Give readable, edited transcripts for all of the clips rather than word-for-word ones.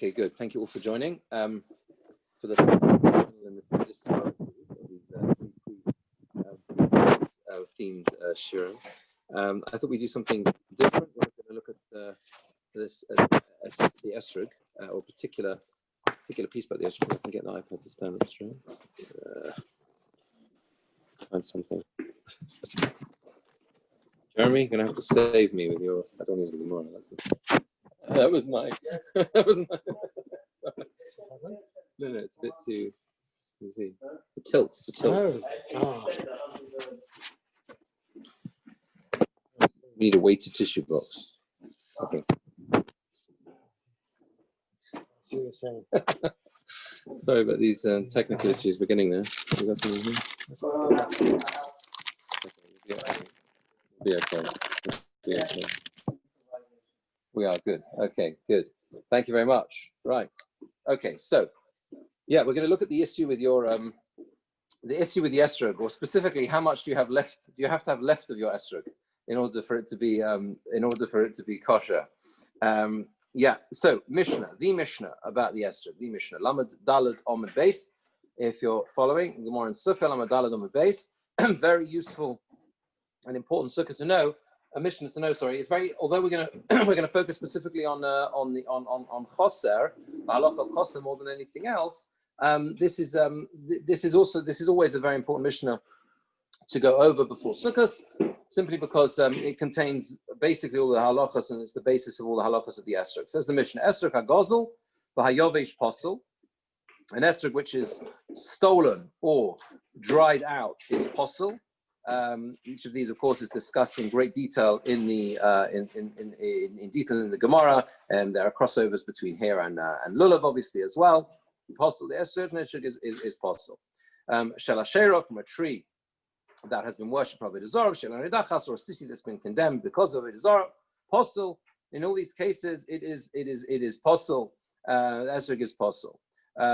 Okay, good. Thank you all for joining. For the themed shirim. I thought we'd do something different. We're going to look at this the esrog, or particular piece about the esrog. I can get the iPad to stand up straight. Find something. Jeremy, you're going to have to save me with your. I don't use the Gemara. That was mine. That was mine. No, it's a bit too. You see, the tilt. Oh. We need a weighted tissue box. Okay. Sorry about these technical issues. We're getting there. We got something here. Be okay. We are good. Okay, good. Thank you very much. Right. Okay, so yeah, we're going to look at the issue with your the issue with the esrog, or specifically, how much do you have left? Do you have to have left of your esrog in order for it to be kosher? Yeah. So the Mishnah about the esrog, the Mishnah Lamed Daled Omid Beis. If you're following the more in Sukkah, Lamed Daled Omid Beis, very useful and important Sukkah to know. A Mishnah to know. Sorry, it's very. Although we're gonna focus specifically on choser, halacha choser more than anything else. This is always a very important Mishnah to go over before Sukkot, simply because it contains basically all the halachas, and it's the basis of all the halachas of the esrog. Says the Mishnah: esrog hagozel v'hayovesh posel. An esrog which is stolen or dried out is posel. Each of these, of course, is discussed in great detail in the detail in the Gemara, and there are crossovers between here and lulav, obviously, as well. Posel, the certain esrog is posel. Shalashera, from a tree that has been worshipped by Avodah Zarah, Shelanidachas, or a city that's been condemned because of Avodah Zarah, posel. In all these cases, it is posel. The esrog is posel.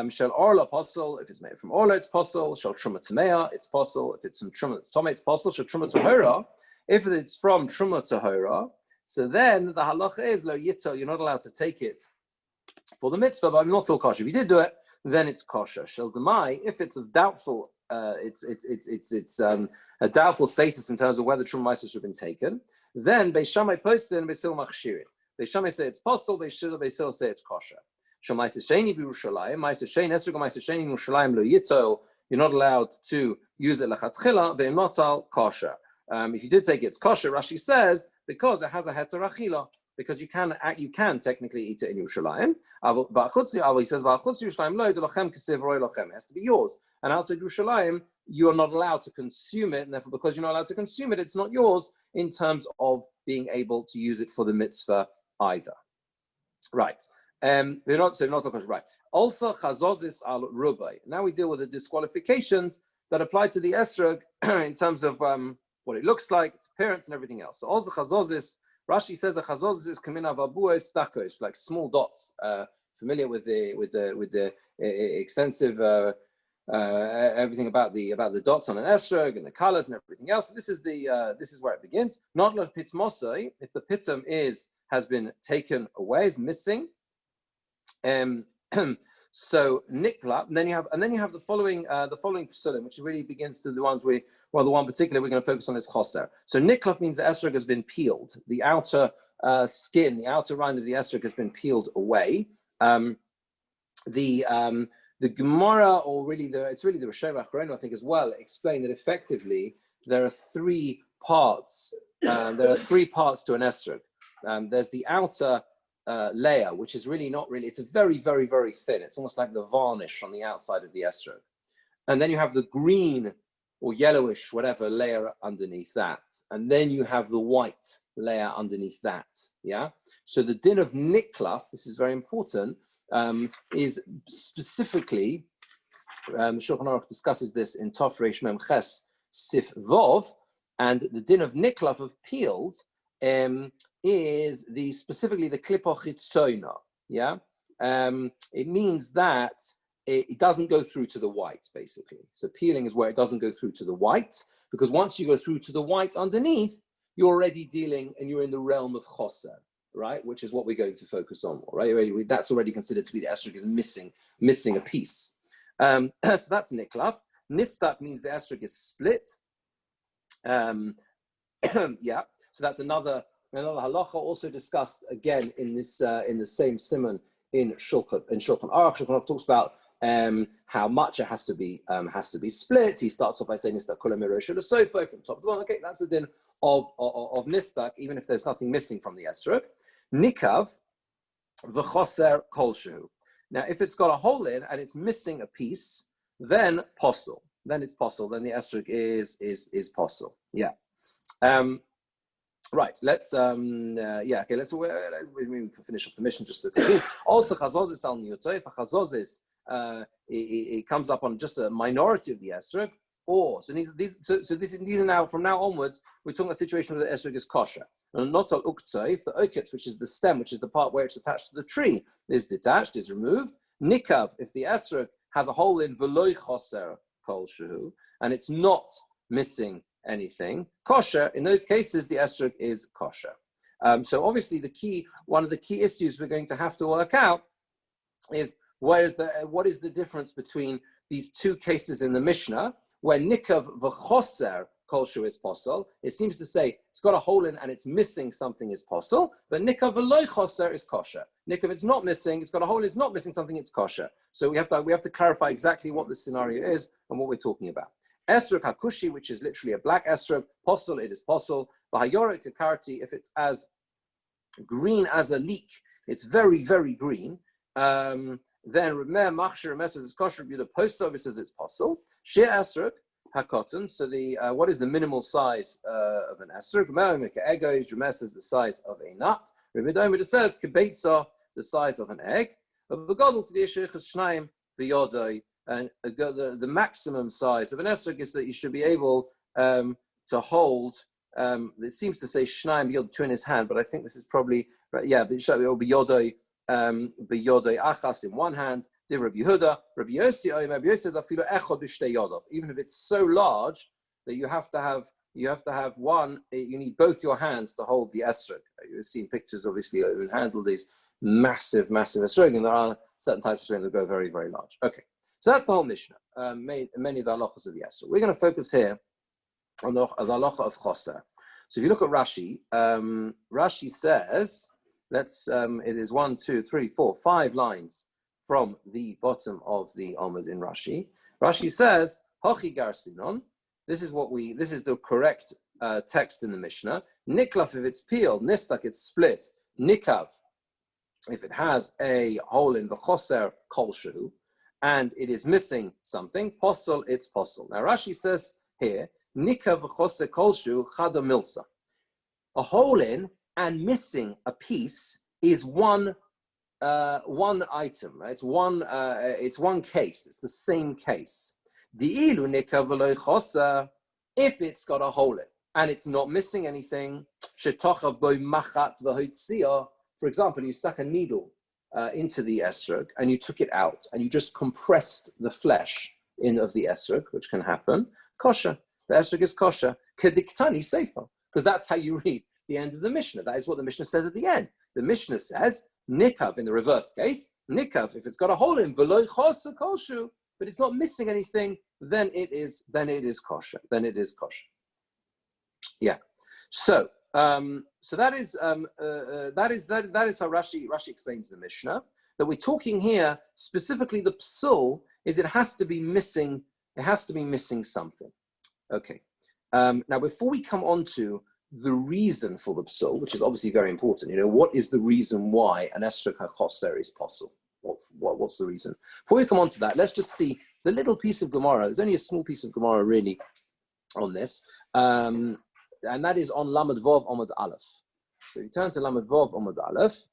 Shel orla posel, if it's made from orla, it's posel. Shel truma tamea, it's posel. If it's from truma tamea, it's posel. Shel truma tahora, if it's from truma tahora, so then the halacha is lo yitzo, you're not allowed to take it for the mitzvah, but I'm not all kosher. If you did do it, then it's kosher. Shel demai, if it's of doubtful, it's a doubtful status in terms of whether truma ma'aser should have been taken, then Beis Shammai posted and Beis Hillel machshirin. Beis Shammai say it's posel, Beis Hillel say it's kosher. You're not allowed to use it lechatchila ve'imotal kosher. If you did take it, it's kosher. Rashi says because it has a heter achila, because you can technically eat it in Yerushalayim. But he says it has to be yours. And outside Yerushalayim, you are not allowed to consume it, and therefore, because you're not allowed to consume it, it's not yours in terms of being able to use it for the mitzvah either. Right. They're not right. Also, chazozis al rubai. Now we deal with the disqualifications that apply to the esrog in terms of what it looks like, its appearance, and everything else. So also chazozis. Rashi says a chazozis is kamina vabuah stakos, like small dots. Familiar with the extensive everything about the dots on an esrog and the colors and everything else. This is where it begins. Not le pitmosai, if the pitum has been taken away, is missing. So nikla, and then you have the following psulim, which really begins to the ones the one particular we're going to focus on is choser. So nikla means the esrog has been peeled. The outer skin, the outer rind of the esrog has been peeled away. The Gemara, or really it's really the Rosh Hashanah, I think, as well, explain that effectively there are three parts. There are three parts to an esrog. There's the outer layer, which is really not really, it's a very, very, very thin. It's almost like the varnish on the outside of the esrog. And then you have the green or yellowish, whatever, layer underneath that. And then you have the white layer underneath that. Yeah. So the din of niklaf, this is very important, is specifically, Shulchan Aruch discusses this in Tov Reish Mem Ches Sif Vov, and the din of niklaf, of peeled, is specifically the klipo chitzoina. Yeah, it means that it doesn't go through to the white, basically. So peeling is where it doesn't go through to the white, because once you go through to the white underneath, you're already dealing and you're in the realm of choser. right? Which is what we're going to focus on, right? That's already considered to be the esrog is missing a piece. So that's niklaf. Nistak means the esrog is split. Yeah. So that's another halacha also discussed again in this in the same siman in Shulchan Aruch. Shulchan Aruch talks about how much it has to be split. He starts off by saying nistak kula mirosh l'sofa from top to bottom. Okay, that's the din of nistak, even if there's nothing missing from the esrog. Nikav v'choser kolshu. Now, if it's got a hole in and it's missing a piece, then posel. Then it's posel. Then the esrog is posel. Yeah. Right. Let's yeah. Okay. Let's we can finish off the mission just so please. Also, chazozis al niyotoi. For chazozis, it comes up on just a minority of the esrog. Or these are now from now onwards we're talking about a situation where the esrog is kosher. And not al uktzoi, the oketz, which is the stem, which is the part where it's attached to the tree, is detached, is removed. Nikav, if the esrog has a hole in v'loi choser kol shehu, and it's not missing anything kosher, in those cases the esrog is kosher. So obviously one of the key issues we're going to have to work out is what is the difference between these two cases in the Mishnah where nikav v'choser kolshu is posel. It seems to say it's got a hole in and it's missing something is posel, but nikav v'loi choser is kosher. Nikav it's not missing, it's got a hole, it's not missing something, it's kosher. So we have to clarify exactly what the scenario is and what we're talking about. Esrog hakushi, which is literally a black esrog, posel, it is posel. V'hayorek kakarti, if it's as green as a leek, it's very, very green. Then remeh machshir says it's kosher. The post service says it's posel. Shir esrog hakoton. So the what is the minimal size of an esrog? Egos. Remeh says the size of a nut. Remeh says kibetza, the size of an egg. And the maximum size of an esrog is that you should be able to hold. It seems to say shnaim biyod, two in his hand, but I think this is probably yeah. But it will be biyodoi achas in one hand. Div Rabbi Yehuda, Rabbi Yossi says afilu echod b'shtei yodov. Even if it's so large that you have to have one. You need both your hands to hold the esrog. You've seen pictures, obviously, who handle these massive esrog, and there are certain types of esrog that go very, very large. Okay. So that's the whole Mishnah, many of the halachas of the esrog. We're going to focus here on the halacha of choser. So if you look at Rashi, Rashi says, it is 1, 2, 3, 4, 5 lines from the bottom of the Amud in Rashi. Rashi says, Hochi garsinon. This is the correct text in the Mishnah. Niklaf, if it's peeled, nistak, it's split. Nikav, if it has a hole in the choser kol shehu, and it is missing something, posel, it's posel. Now Rashi says here, nikav v'choser kol shehu chada milsa. A hole in and missing a piece is one item, right? It's one case. It's the same case. Di'ilu nikav v'loi choser, if it's got a hole in and it's not missing anything, shetochav boi machat v'hotzia. For example, you stuck a needle into the esrog and you took it out and you just compressed the flesh of the esrog, which can happen. Kosher. The esrog is kosher. Kediktani sefer, because that's how you read the end of the Mishnah. That is what the Mishnah says at the end. The Mishnah says nikav in the reverse case. Nikav, if it's got a hole in v'loi choser kolshu, but it's not missing anything, then it is kosher. Then it is kosher. Yeah. So that is how Rashi explains the Mishnah. That we're talking here specifically the psul is it has to be missing something. Okay. Now before we come on to the reason for the psul, which is obviously very important, what is the reason why an esrog hachoser is possible? What's the reason? Before we come on to that, let's just see the little piece of Gemara. There's only a small piece of Gemara really on this. And that is on Lamed Vov Amud Aleph. So you turn to Lamed Vov Amud Aleph.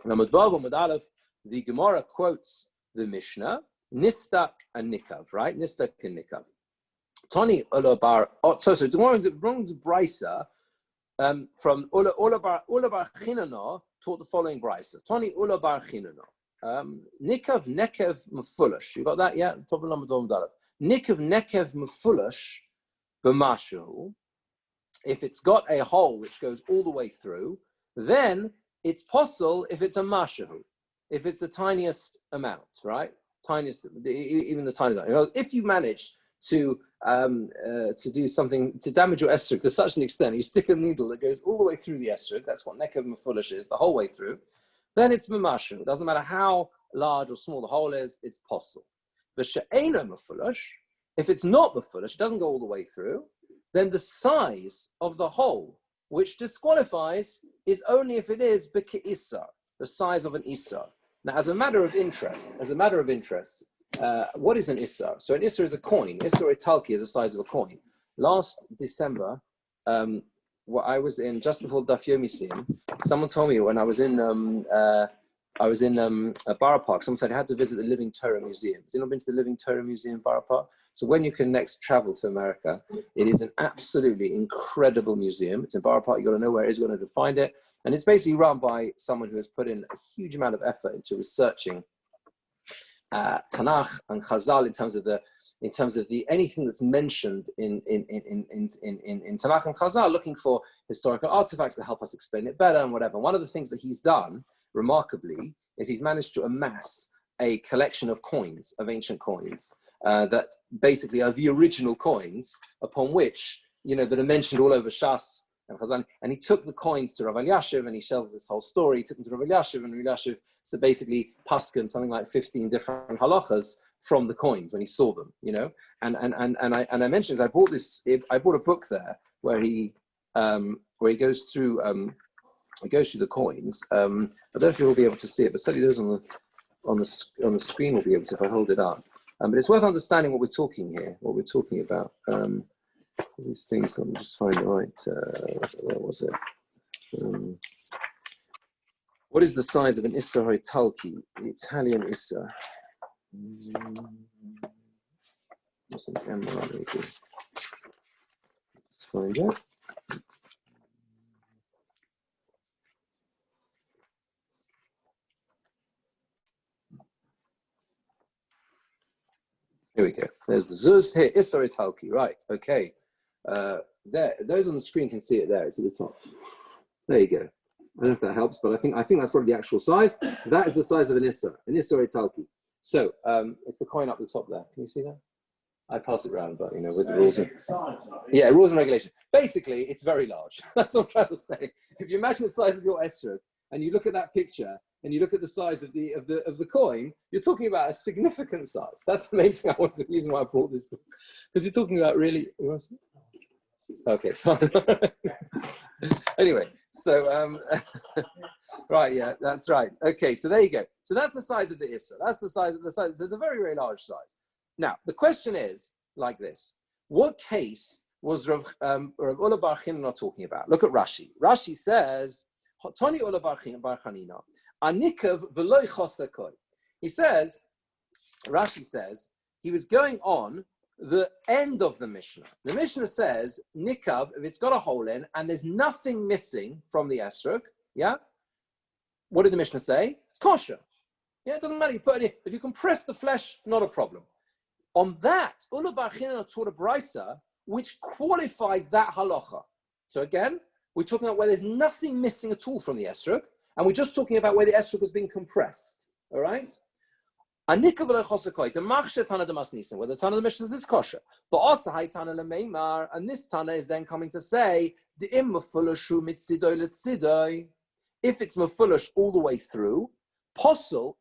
Lamed Vov Amud Aleph, the Gemara quotes the Mishnah, Nistak and Nikav, right? Nistak and Nikav. Tony Ulabar, so the Gemara brings Brisa from Ulabar Chinana taught the following Brisa. Tony Ulabar Chinana. Nikav nekev mefulish. You got that? Yeah. Top of Lamed Vov Amud Aleph. Nikav nekev mefulish b'mashu if it's got a hole which goes all the way through, then it's possible if it's a mashahu, if it's the tiniest amount, right? Tiniest, even the tiniest amount. If you manage to do something to damage your esrog to such an extent, you stick a needle that goes all the way through the esrog, that's what nekev mefulish is, the whole way through, then it's mamashu. It doesn't matter how large or small the hole is, it's possible. But she'eino mefulish, if it's not mefulish, it doesn't go all the way through, then the size of the hole, which disqualifies, is only if it is b'ke'isar, the size of an isar. Now, as a matter of interest, what is an isar? So an isar is a coin. Isar italki is the size of a coin. Last December, I was in, just before the Daf Yomi Museum, someone told me when I was in Borough Park, someone said I had to visit the Living Torah Museum. Has anyone been to the Living Torah Museum in Borough Park? So when you can next travel to America, it is an absolutely incredible museum. It's in Borough Park. You've got to know where it is, you've got to find it. And it's basically run by someone who has put in a huge amount of effort into researching Tanakh and Chazal in terms of the anything that's mentioned in Tanakh and Chazal, looking for historical artifacts that help us explain it better and whatever. One of the things that he's done remarkably is he's managed to amass a collection of coins, of ancient coins, that basically are the original coins upon which, that are mentioned all over Shas and Chazal. And he took the coins to Rav Elyashiv and he tells this whole story. He took them to Rav Elyashiv and Rav Elyashiv, so basically paskin something like 15 different halachas from the coins when he saw them, And I mentioned I bought a book there where he goes through the coins. I don't know if you'll be able to see it, but certainly those on the screen will be able to if I hold it up. But it's worth understanding what we're talking about. These things, let me just find the right, where was it? What is the size of an Issa Talki, the Italian Issa? Let's find it. Here we go. There's the Zuz here, Issa Talki, right, okay. There, those on the screen can see it there, it's at the top. There you go. I don't know if that helps, but I think that's probably the actual size. That is the size of an Issa Talki. So it's the coin up the top there. Can you see that? I pass it around, but with the rules. Rules and regulations. Basically, it's very large. That's what I'm trying to say. If you imagine the size of your esrog and you look at that picture and you look at the size of the coin, you're talking about a significant size. That's the main thing the reason why I brought this book, because you're talking about really. Okay. Anyway, so right, yeah, that's right. Okay, so there you go. So that's the size of the Issa. That's the size of the size. So it's a very, very large size. Now, the question is like this: what case was Rav Ula bar Chanina talking about? Look at Rashi. Rashi says, "Tani Ula bar Chanina, anikav v'loy chosakoi." He says, Rashi says, he was going on the end of the Mishnah. The Mishnah says, nikav, if it's got a hole in and there's nothing missing from the esrog, yeah? What did the Mishnah say? It's kosher. Yeah, it doesn't matter. You put it in. If you compress the flesh, not a problem. On that, Ula bar Chanina taught a brisa which qualified that halacha. So again, we're talking about where there's nothing missing at all from the esrog, and we're just talking about where the esrog has been compressed. All right? Where the Tana of the Mishnah is kosher. And this Tana is then coming to say, if it's mafulush all the way through,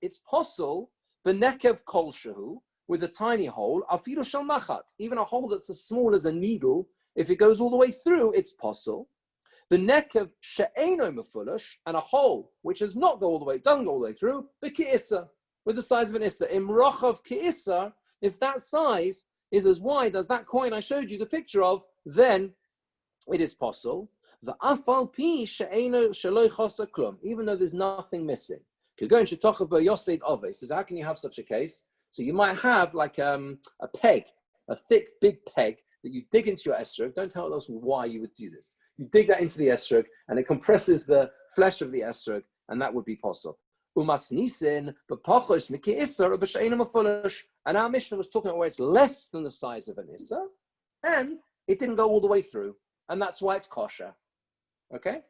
it's possible, b'nekev kol shehu, with a tiny hole, afilu shel machat, even a hole that's as small as a needle, if it goes all the way through, it's possible. The nekev she'eino mafulush, and a hole which does not go all the way, doesn't go all the way through, b'ki'issa, with the size of an issa. Imrochav ki'issa, if that size is as wide as that coin I showed you the picture of, then it is possible. The afal pi she'eino sheloi chosa klum, even though there's nothing missing. Says, how can you have such a case? So you might have like a peg, a thick, big peg that you dig into your esrog. Don't tell us why you would do this. You dig that into the esrog and it compresses the flesh of the esrog, and that would be possible. Umas nisin, but pachos miki issa, and our Mishnah was talking about where it's less than the size of an issa, and it didn't go all the way through. and that's why it's kosher. Okay.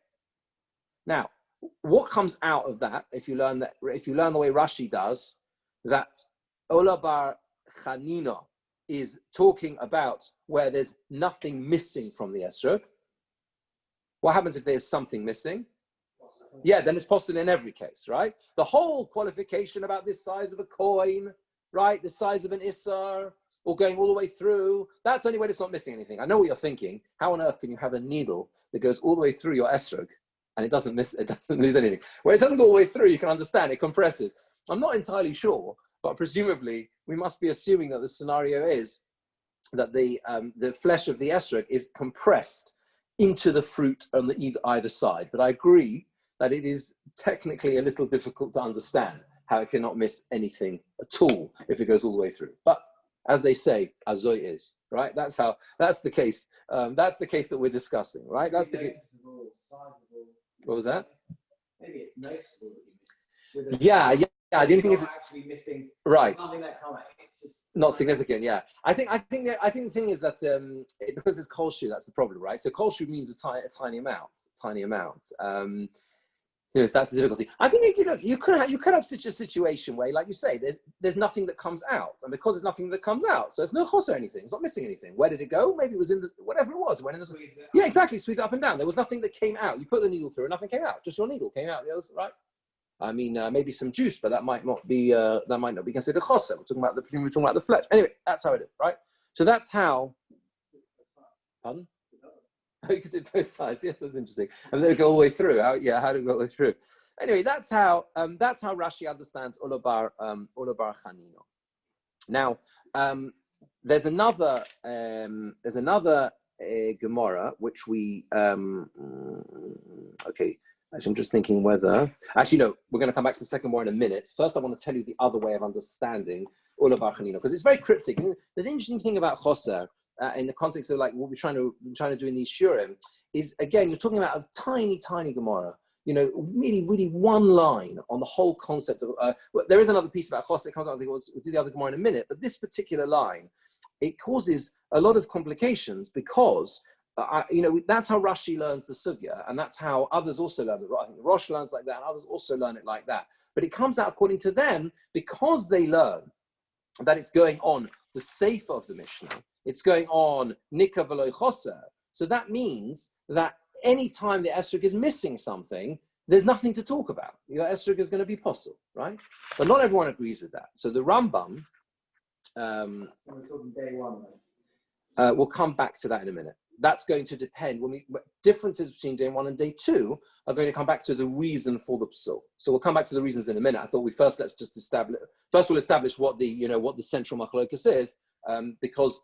Now, what comes out of that, if you learn the way Rashi does, that Ola bar Chanina is talking about where there's nothing missing from the esrog. What happens if there's something missing? Yeah, then it's possible in every case, right? The whole qualification about this size of a coin, right? The size of an isar, or going all the way through, that's only when it's not missing anything. I know what you're thinking. How on earth can you have a needle that goes all the way through your esrog and it doesn't lose anything? When it doesn't go all the way through, you can understand it compresses. I'm not entirely sure, but presumably we must be assuming that the scenario is that the flesh of the esrog is compressed into the fruit on either side. But I agree that it is technically a little difficult to understand how it cannot miss anything at all if it goes all the way through. But as they say, azoy is, right? That's the case. That's the case that we're discussing, right? That's the case. What was that? Maybe it's noticeable. Yeah. The only thing is actually missing. Right. It's just not significant. Yeah. I think the thing is that because it's kolshu, that's the problem, right? So kolshu means a tiny amount. That's the difficulty. I think you could have such a situation where, like you say, there's nothing that comes out, and because there's nothing that comes out, so it's no chos or anything. It's not missing anything. Where did it go? Maybe it was in whatever it was. It went in yeah, exactly. Squeeze it up and down. There was nothing that came out. You put the needle through, and nothing came out. Just your needle came out. Right? I mean, maybe some juice, but that might not be considered chos. We're talking about the flesh. Anyway, that's how it is, right? So that's how. Pardon? You could do both sides. Yes, that's interesting. And then it go all the way through. How do it go all the way through? Anyway, that's how Rashi understands Ola bar Chanino. Now, there's another Gemara which we okay. Actually, I'm just thinking whether no, we're going to come back to the second one in a minute. First, I want to tell you the other way of understanding Ola bar Chanino because it's very cryptic. And the interesting thing about Choser. In the context of like what we're trying to do in these shurim is, again, you're talking about a tiny Gemara, really, really one line on the whole concept of, there is another piece about chos that comes out, I think we'll do the other Gemara in a minute, but this particular line, it causes a lot of complications because, that's how Rashi learns the sugya, and that's how others also learn it. I think Rosh learns like that, and others also learn it like that. But it comes out according to them because they learn that it's going on the sefer of the Mishnah. It's going on Nika V'lo Choser. So that means that any time the esrog is missing something, there's nothing to talk about. Your esrog is going to be possible, right? But not everyone agrees with that. So the Rambam, we're talking day one. We'll come back to that in a minute. That's going to depend. Differences between day one and day two are going to come back to the reason for the psul. So we'll come back to the reasons in a minute. I thought we'll establish what the central machlokas is, because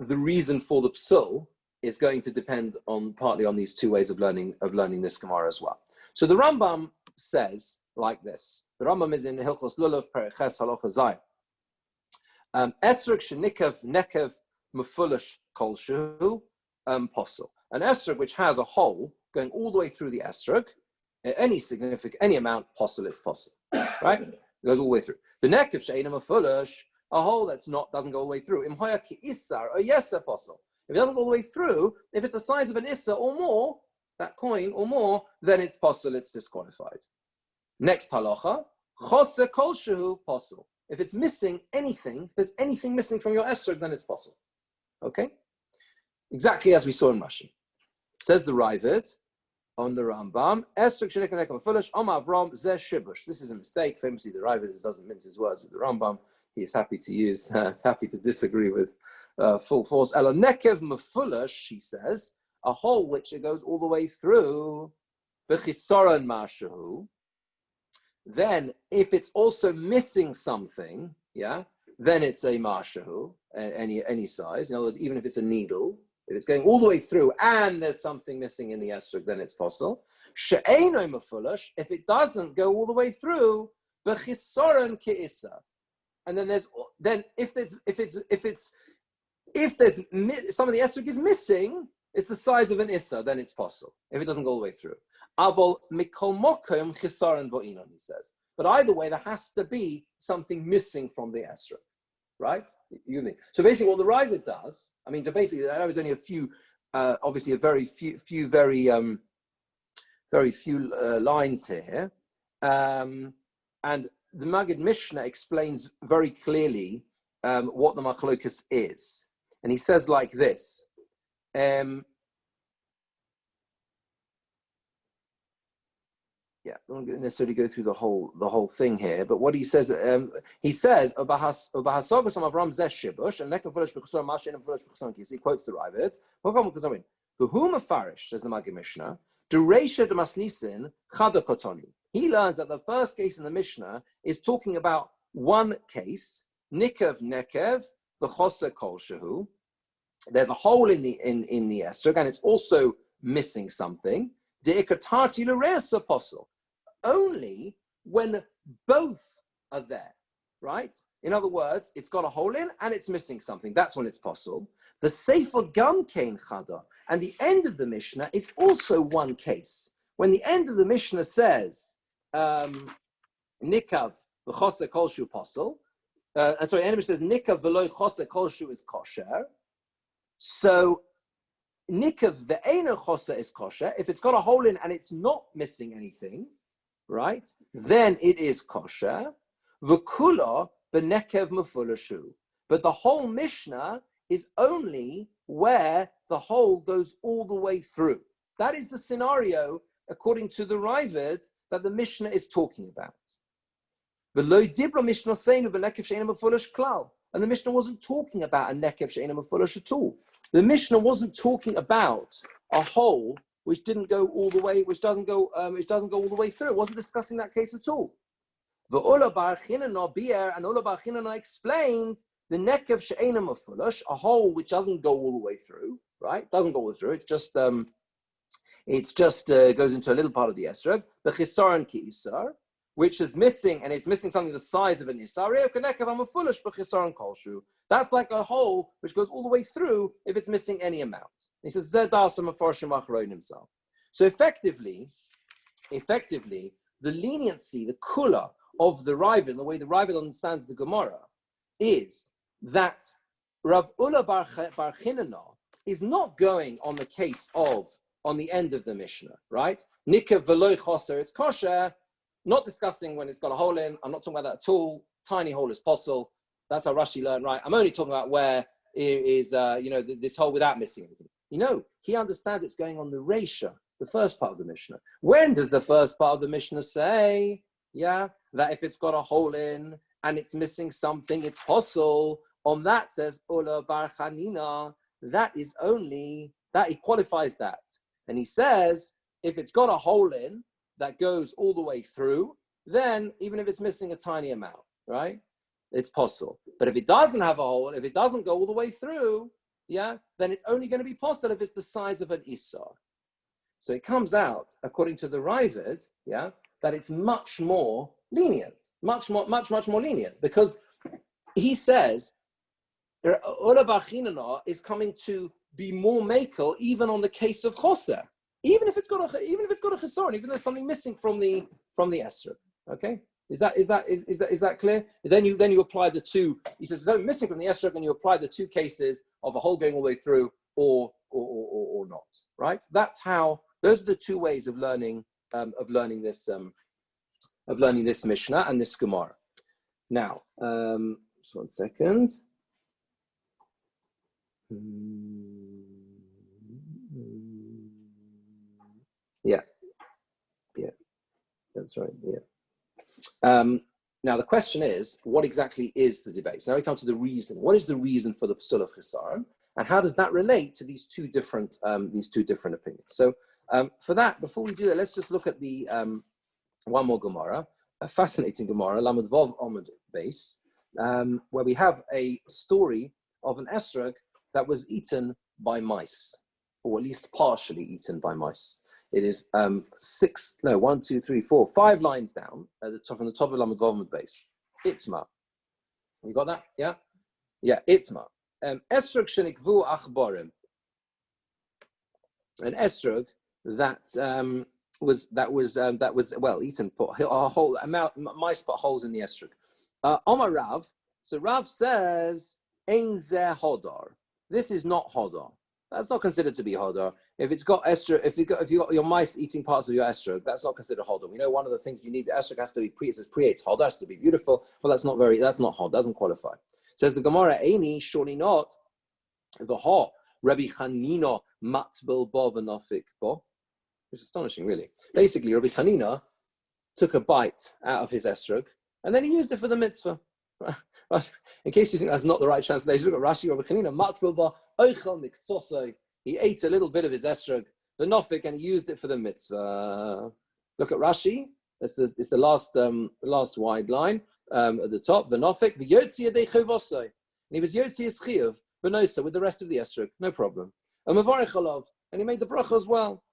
the reason for the psul is going to depend partly on these two ways of learning this Gemara as well. So the Rambam says like this. The Rambam is in Hilchos Lulav Pereches Halacha Zayin. Esrog shenikav nekev mefulish kolshu posel. An esrog which has a hole going all the way through the esrog, any amount posel, it's posel, right? It goes all the way through. The nekev she'ena mefulish, a hole doesn't go all the way through. Imhoya ki isar or yeser posel. If it doesn't go all the way through, if it's the size of an issa or more, that coin or more, then it's posel, it's disqualified. Next halacha, chose kol shehu posel. If it's missing anything, if there's anything missing from your esrog, then it's posel. Okay? Exactly as we saw in Rashi. Says the Ravid on the Rambam, esrog shenik nekem fulish, Omar Avram zeh shibush. This is a mistake. Famously, the Ravid doesn't mince his words with the Rambam. He's happy to disagree with full force. Elo nekev mefulish, he says, a hole which it goes all the way through, b'chisoron mashahu. Then, if it's also missing something, then it's a mashahu, any size. In other words, even if it's a needle, if it's going all the way through and there's something missing in the esrog, then it's possible. She'eino mefulish, if it doesn't go all the way through, b'chisoron ke'isa. And then if there's some of the esrog is missing, it's the size of an issa, then it's possible. If it doesn't go all the way through. Avol mikol mokom chisaron bo'inon, he says. But either way, there has to be something missing from the esrog, right? So basically, what the Ravid does, I know it's only a few obviously a very few very few lines here, and the Maggid Mishnah explains very clearly what the machlokas is, and he says like this. Yeah, I don't necessarily go through the whole thing here, but what he says, he quotes the Ravid. For whom a farish, says the Maggid Mishnah, he learns that the first case in the Mishnah is talking about one case, nikev nekev, the chosa kol shehu. There's a hole in the esrog, and it's also missing something. De'ikatati l'reis apostle. Only when both are there, right? In other words, it's got a hole in and it's missing something. That's when it's possible. The sefer gam kein chada, and the end of the Mishnah is also one case. When the end of the Mishnah says nikav v'chosa kolshu apostle, and sorry, the end of the Mishnah says nikav v'loy chosa kolshu is kosher. So nikav ve'ena chosa is kosher. If it's got a hole in and it's not missing anything, right, then it is kosher. V'kula b'nekev mefulashu. But the whole Mishnah is only where the hole goes all the way through. That is the scenario, according to the Ravid, that the Mishnah is talking about. V'lo dibra Mishnah seinu b'nekev she'ena mefulash klal. And the Mishnah wasn't talking about a nekev she'ena mefulash at all. The Mishnah wasn't talking about a hole which didn't go all the way, which doesn't go all the way through. It wasn't discussing that case at all. The Ola Bar Chinana Bier and Ola Bar Chinana explained the nekev she'ena mefulash, a hole which doesn't go all the way through, right? Doesn't go all the way through. It's just goes into a little part of the esrog. The chisaron ki isar, which is missing, and it's missing something the size of an isar. That's like a hole which goes all the way through if it's missing any amount. He says, so effectively, the leniency, the kula of the Ravid, the way the Ravid understands the Gemara, is that Rav Ula Bar Chinana is not going on the case of, on the end of the Mishnah, right? Nikav v'loy choser, it's kosher, not discussing when it's got a hole in. I'm not talking about that at all. Tiny hole is possible. That's how Rashi learned, right? I'm only talking about where it is, this hole without missing anything. He understands it's going on the Reisha, the first part of the Mishnah. When does the first part of the Mishnah say, that if it's got a hole in and it's missing something, it's possible? On that says, Ola Bar Chanina, that is only, that he qualifies that. And he says, if it's got a hole in that goes all the way through, then even if it's missing a tiny amount, right? It's possible. But if it doesn't have a hole, if it doesn't go all the way through, then it's only going to be possible if it's the size of an isar. So it comes out, according to the Ravid, that it's much more lenient, much more lenient, because he says Ola Bar Chinana is coming to be more makel even on the case of choser, even if it's got a chesaron, even if there's something missing from the esrog. Okay. Is that clear? Then you apply the two. He says they're missing from the esrog, and you apply the two cases of a hole going all the way through, or not. Right? That's how. Those are the two ways of learning this Mishnah and this Gemara. Now, just 1 second. Yeah, that's right. Yeah. Now the question is, what exactly is the debate? So now we come to the reason. What is the reason for the psul of chisaron, and how does that relate to these two different opinions? So for that, before we do that, let's just look at the one more Gemara, a fascinating Gemara, Lamed Vav Amud Beis, where we have a story of an esrog that was eaten by mice, or at least partially eaten by mice. It is 5 lines down at the top, from the top of Lamed Vav Amud Beis. Itma. You got that? Yeah? Yeah, Itma. Esrog shenikvu achbarim. An esrog that was eaten, put a whole amount, mice put holes in the esrog. Omar Rav. So Rav says, Ein zeh hodar. This is not hodar. that's not considered to be hodor. If it's got estrog, if you got your mice eating parts of your estrog, that's not considered hodor. We know one of the things you need, the estrog has to be it says creates hodor, has to be beautiful, but that's not hodor, doesn't qualify. Says the Gemara, Eini, surely not the hot Rabbi Chanina matbil bo v'nafik bo, which is astonishing, really. Basically, Rabbi Chanina took a bite out of his estrog and then he used it for the mitzvah. In case you think that's not the right translation, look at Rashi. Rabbi Chanina matbil bo oichel niktzosei. He ate a little bit of his estrog, the nafik, and he used it for the mitzvah. Look at Rashi. It's the last wide line at the top. The nafik, the yotzi yadei chovosei, and he was yotzi his chiyuv benosa with the rest of the estrog, no problem. And mavarich alav, and he made the bracha as well.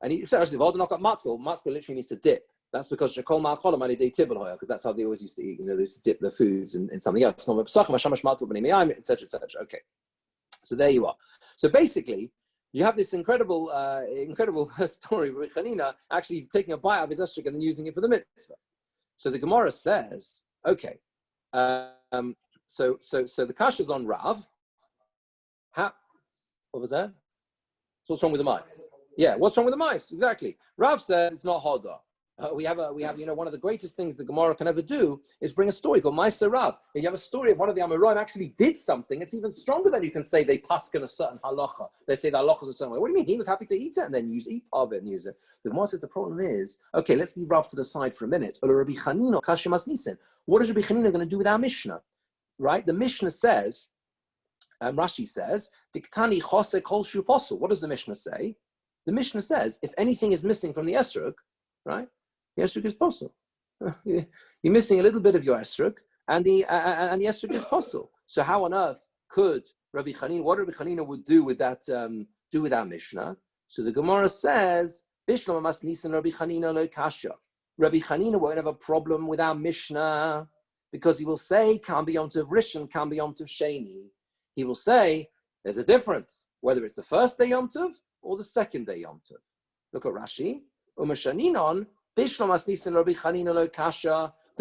And he said, actually, matbil literally means to dip. That's because shekol ma'acholam alidei tibel hoya, because that's how they always used to eat. They used to dip their foods in something else. Etc. Okay, so there you are. So basically, you have this incredible story with Chanina actually taking a bite out of his estrog and then using it for the mitzvah. So the Gemara says, okay, so the kasha is on Rav. What was that? So what's wrong with the mice? Yeah, what's wrong with the mice? Exactly. Rav says it's not hodor. We have one of the greatest things the Gemara can ever do is bring a story called Ma'aser Rav. You have a story of one of the Amoraim actually did something. It's even stronger than you can say they paskin a certain halacha. They say the halacha is a certain way. What do you mean? He was happy to eat it and then eat part of it and use it. The Gemara says the problem is, okay, let's leave Rav to the side for a minute. What is Rabbi Chanina going to do with our Mishnah? Right? The Mishnah says, Rashi says, Diktani chose kol shu posel. What does the Mishnah say? The Mishnah says, if anything is missing from the esrog, right? The esrog is possible. You're missing a little bit of your esrog, and the esrog is possible. So how on earth could Rabbi Chanina would do with that Mishnah? So the Gemara says, Bishlam mas nisan Rabbi Chanina lo kasha. Rabbi Chanina won't have a problem with our Mishnah because he will say, "Can be yomtiv rishon, can be yomtiv sheni." He will say, "There's a difference whether it's the first day yomtiv or the second day yomtiv." Look at Rashi. Umashaninon. The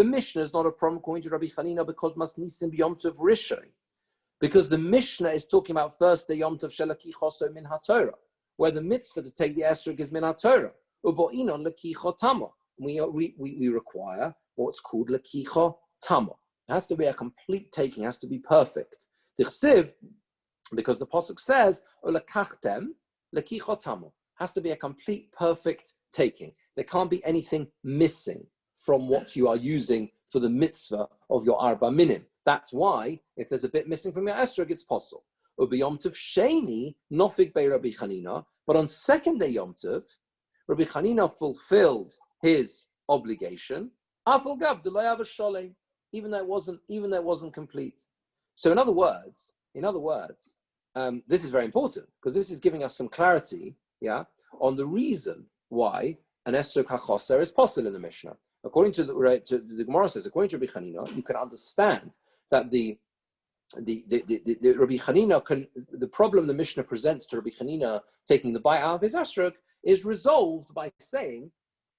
Mishnah is not a problem according to Rabbi Chanina because mas nisim b'yom tov rishon. Because the Mishnah is talking about first day yom tov shelakichoso min haTorah, where the mitzvah to take the esrog is min haTorah. Ubo'inon lakicho tama. We require what's called lakicho tama. It has to be a complete taking. It has to be perfect. Tichsiv, because the pasuk says ulakachtem lakicho tama. Has to be a complete, perfect taking. There can't be anything missing from what you are using for the mitzvah of your arba minim. That's why, if there's a bit missing from your esrog, it's possible. Ubi Yom Tov Sheni, nofik bei Rabbi Chanina. But on second day Yom Tov, Rabbi Chanina fulfilled his obligation. Afal gav d'lo yav sholem, even though it wasn't complete. So in other words, this is very important because this is giving us some clarity, on the reason why an esrog hachoser is possible in the Mishnah. According to the Gemara says, according to Rabbi Chanina, you can understand that the Rabbi Chanina the problem the Mishnah presents to Rabbi Chanina taking the bite out of his esrog is resolved by saying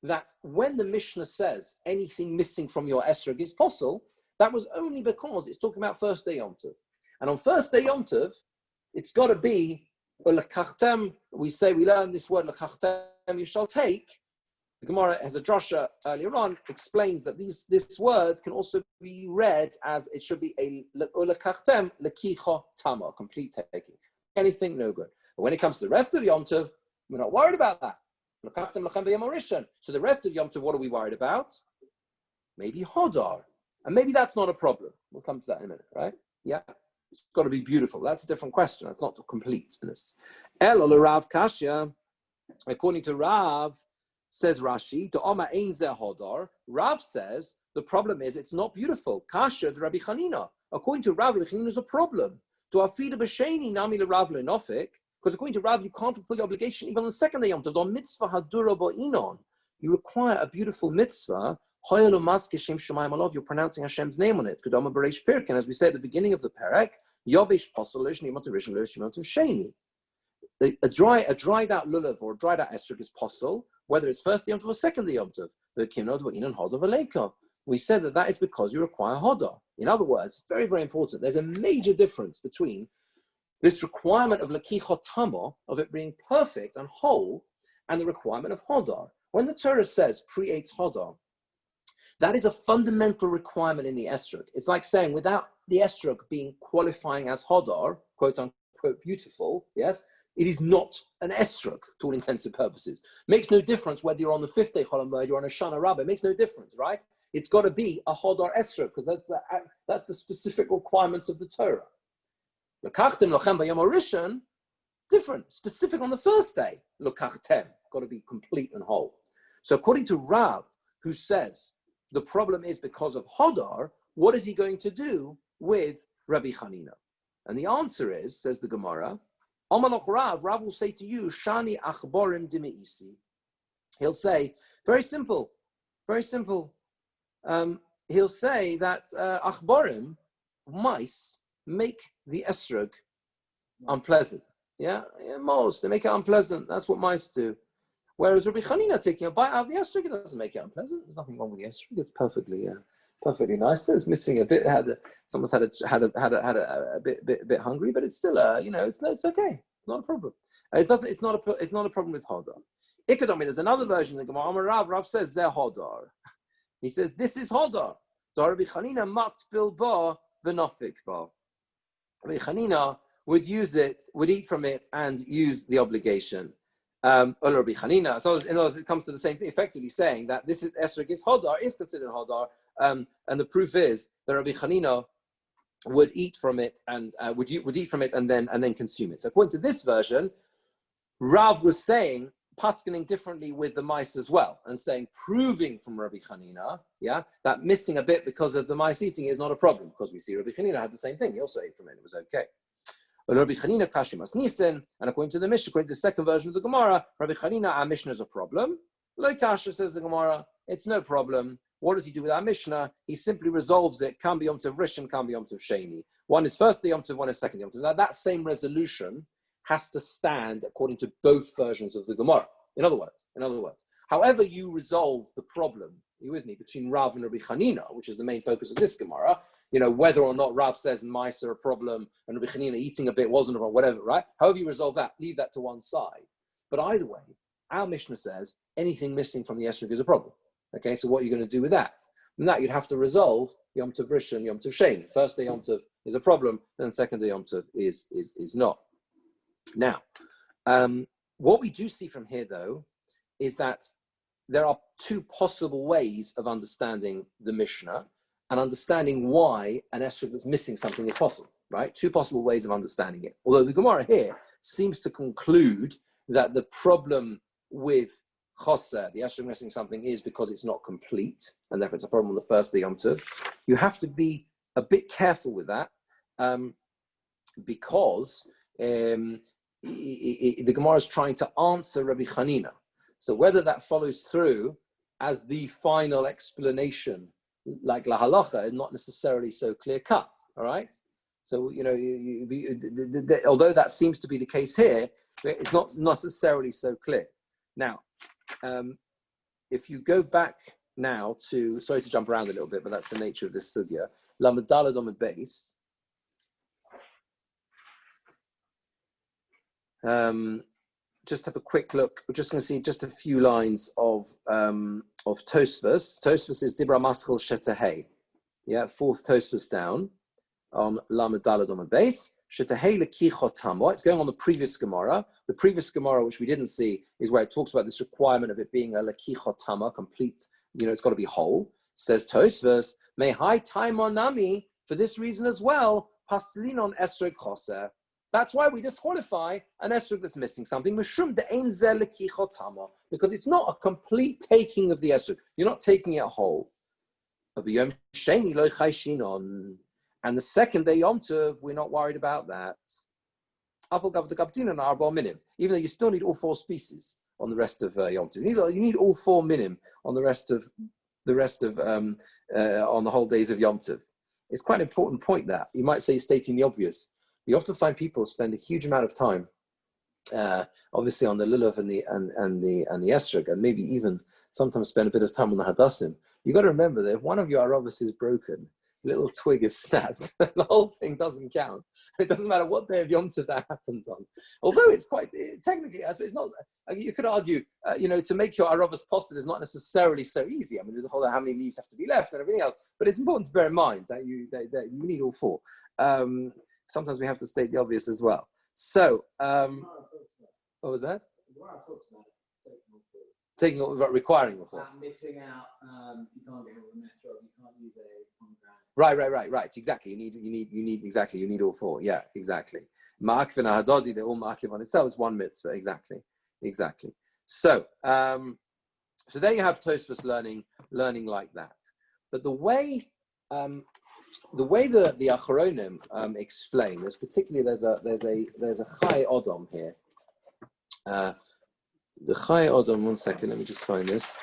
that when the Mishnah says anything missing from your esrog is possible, that was only because it's talking about first day Yom Tov. And on first day Yom Tov, it's got to be we learn this word l'kachtem, you shall take. The Gemara has a drasha earlier on explains that this word can also be read as it should be a l'kachtem l'kicho tama, complete taking. Anything, no good. But when it comes to the rest of Yom Tov, we're not worried about that. L'kachtem l'chem b'yom rishon. So the rest of Yom Tov, what are we worried about? Maybe hodar, and maybe that's not a problem. We'll come to that in a minute, right? Yeah. It's got to be beautiful. That's a different question. That's not completeness. El or Rav Kashya, according to Rav, says Rashi, to Oma ein zeh hodar. Rav says the problem is it's not beautiful. Kashya to Rabbi Chanina. According to Rav, Rabbi Chanina is a problem. To Afida b'sheni nami leRav leNofik, because according to Rav, you can't fulfill your obligation even on the second day Yom Tov. On mitzvah hadura bo'inon, you require a beautiful mitzvah. You're pronouncing Hashem's name on it. And as we said at the beginning of the parak, a dried out lulav or a dried out estrog is possible, whether it's first Yom Tov or second Yom Tov. We said that is because you require hodah. In other words, very, very important. There's a major difference between this requirement of lekichot tamo, of it being perfect and whole, and the requirement of hodar. When the Torah says creates hodar, that is a fundamental requirement in the esrog. It's like saying without the esrog being qualifying as hodar, quote unquote beautiful, yes, it is not an esrog to all intents and purposes. Makes no difference whether you're on the 5th day Chol Hamoed, you're on a Shana Rabbah. It makes no difference, right? It's got to be a hodar esrog because that's the specific requirements of the Torah. L'kachtem lochem b'yom harishon, it's different. Specific on the first day, l'kachtem, got to be complete and whole. So according to Rav, who says the problem is because of hodar, what is he going to do with Rabbi Chanina? And the answer is, says the Gemara, Amalach Rav will say to you, Shani achborim dimeisi. He'll say, very simple, very simple. He'll say that achborim, mice, make the esrog unpleasant. Yeah, most, they make it unpleasant. That's what mice do. Whereas Rabbi Chanina taking a bite out of the esrog, it doesn't make it unpleasant. There's nothing wrong with the esrog. It's perfectly nice. It's missing a bit. Someone's had a bit hungry, but it's still it's okay. Not a problem. It's not a problem with hodar. Ikadomi, there's another version of the Gemara. Rav says zeh hodar. He says this is hodar. So Rabbi Chanina mat bilba v'nafik ba. Rabbi Chanina would eat from it and use the obligation. Rabbi Chanina. So in other words, it comes to the same thing, effectively saying that this is esrog is hodar, is considered hodar. And the proof is that Rabbi Chanina would eat from it and would eat from it and then consume it. So according to this version, Rav was saying, paskening differently with the mice as well, and saying, proving from Rabbi Chanina, that missing a bit because of the mice eating is not a problem, because we see Rabbi Chanina had the same thing. He also ate from it. It was okay. But Rabbi Chanina kashimas nisin, and according to the Mishnah, according to the second version of the Gemara, Rabbi Chanina, our Mishnah is a problem. Lo kasha, says the Gemara, it's no problem. What does he do with our Mishnah? He simply resolves it. Can be Yom Tov Rishon, can be Yom Tov Sheni. One is first the Yom Tov, one is second Yom Tov. Now that same resolution has to stand according to both versions of the Gemara. In other words, however you resolve the problem, are you with me, between Rav and Rabbi Chanina, which is the main focus of this Gemara, whether or not Rav says mice are a problem and Rabbi Chanina eating a bit wasn't a problem, whatever, right? However you resolve that, leave that to one side. But either way, our Mishnah says anything missing from the esrog is a problem. Okay, so what are you going to do with that? And that you'd have to resolve Yom Tov Rishon, Yom Tov Sheni. First day Yom Tov is a problem, then second day Yom Tov is not. Now, what we do see from here, though, is that there are two possible ways of understanding the Mishnah and understanding why an esrog that's missing something is possible, right? Two possible ways of understanding it. Although the Gemara here seems to conclude that the problem with Choser, the esrog missing something, is because it's not complete, and therefore it's a problem on the first day Yom Tov. You have to be a bit careful with that, because the Gemara is trying to answer Rabbi Chanina. So whether that follows through as the final explanation, like La Halacha, is not necessarily so clear cut. All right. So although that seems to be the case here, it's not necessarily so clear. Now, if you go back now to, sorry to jump around a little bit, but that's the nature of this sugya. Lamed Daled Amud Beis. Just have a quick look. We're just going to see just a few lines of Tosfos. Tosfos is Dibra Maschel Shetahei. Yeah, fourth Tosfos down on Lamed Daled Amud Beis. Shetahei lekichot tamo. It's going on the previous Gemara. The previous Gemara, which we didn't see, is where it talks about this requirement of it being a lekichot tamo, complete. It's got to be whole. Says Tosfos, may high time on nami, for this reason as well, paslin on esrog choser. That's why we disqualify an esrog that's missing something, because it's not a complete taking of the esrog. You're not taking it whole. And the second day Yom Tov, we're not worried about that. Even though you still need all four species on the rest of Yom Tov. You need all four minim on the rest of on the whole days of Yom Tov. It's quite an important point that you might say stating the obvious. You often find people spend a huge amount of time, obviously on the lulav and the esrog, and maybe even sometimes spend a bit of time on the hadassim. You got to remember that if one of your aravos is broken, little twig is snapped, the whole thing doesn't count. It doesn't matter what day of Yom Tov that happens on. Although it's quite, technically, it's not, you could argue, to make your Aravas posted is not necessarily so easy. I mean, there's a whole how many leaves have to be left and everything else, but it's important to bear in mind that you need all four. Sometimes we have to state the obvious as well. So, what was that? Requiring all four. Missing out, you can't get a metro, you can't use a Right. Exactly. You need all four. Yeah, exactly. Ma'akiv and Hadadi, they're all ma'akiv on itself. It's one mitzvah. Exactly. So, so there you have Tosfos learning like that. But the way the Achronim explain, there's a Chai Odom here. The Chai Odom, one second, let me just find this.